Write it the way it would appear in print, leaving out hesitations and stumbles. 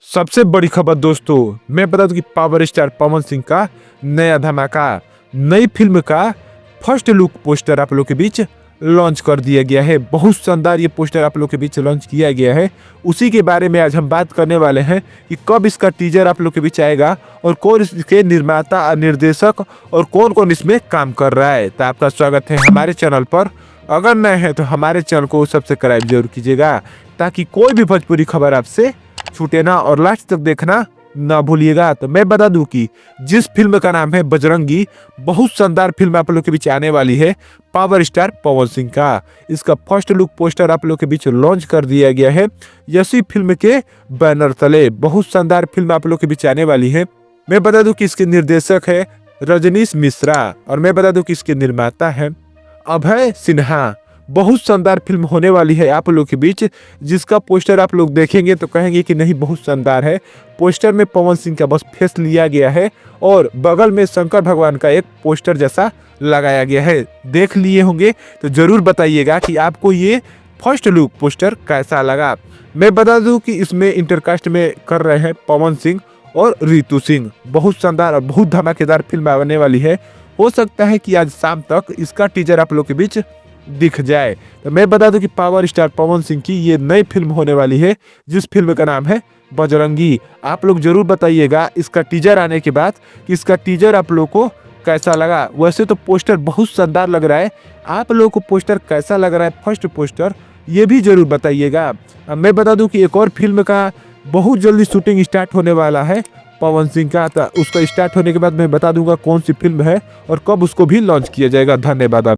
सबसे बड़ी खबर दोस्तों, मैं बता दूं कि पावर स्टार पवन सिंह का नया धमाका, नई फिल्म का फर्स्ट लुक पोस्टर आप लोग के बीच लॉन्च कर दिया गया है। बहुत शानदार ये पोस्टर आप लोग के बीच लॉन्च किया गया है। उसी के बारे में आज हम बात करने वाले हैं कि कब इसका टीजर आप लोग के बीच आएगा और कौन इसके निर्माता, निर्देशक और कौन कौन इसमें काम कर रहा है। तो आपका स्वागत है हमारे चैनल पर। अगर नए हैं तो हमारे चैनल को सब्सक्राइब जरूर कीजिएगा ताकि कोई भी भोजपुरी खबर आपसे छूटे ना और लास्ट तक देखना ना भूलिएगा। तो मैं बता दूं कि जिस फिल्म का नाम है बजरंगी, बहुत शानदार फिल्म आप लोग के बीच आने वाली है पावर स्टार पवन सिंह का। इसका फर्स्ट लुक पोस्टर आप लोग के बीच लॉन्च कर दिया गया है यसी फिल्म के बैनर तले। बहुत शानदार फिल्म आप लोग के बीच आने वाली है। मैं बता दूं कि इसके निर्देशक है रजनीश मिश्रा और मैं बता दूं कि इसके निर्माता है अभय सिन्हा। बहुत शानदार फिल्म होने वाली है आप लोग के बीच, जिसका पोस्टर आप लोग देखेंगे तो कहेंगे कि नहीं बहुत शानदार है। पोस्टर में पवन सिंह का बस फेस लिया गया है और बगल में शंकर भगवान का एक पोस्टर जैसा लगाया गया है। देख लिए होंगे तो जरूर बताइएगा कि आपको ये फर्स्ट लुक पोस्टर कैसा लगा। मैं बता दूं कि इसमें इंटरकास्ट में कर रहे हैं पवन सिंह और रितु सिंह। बहुत शानदार और बहुत धमाकेदार फिल्म आने वाली है। हो सकता है कि आज शाम तक इसका टीजर आप लोग के बीच दिख जाए। तो मैं बता दूं कि पावर स्टार पवन सिंह की ये नई फिल्म होने वाली है जिस फिल्म का नाम है बजरंगी। आप लोग जरूर बताइएगा इसका टीजर आने के बाद कि इसका टीजर आप लोग को कैसा लगा। वैसे तो पोस्टर बहुत शानदार लग रहा है, आप लोग को पोस्टर कैसा लग रहा है फर्स्ट पोस्टर, ये भी जरूर बताइएगा। मैं बता दूं कि एक और फिल्म का बहुत जल्दी शूटिंग स्टार्ट होने वाला है पवन सिंह का। तो उसका स्टार्ट होने के बाद मैं बता दूंगा कौन सी फिल्म है और कब उसको भी लॉन्च किया जाएगा। धन्यवाद।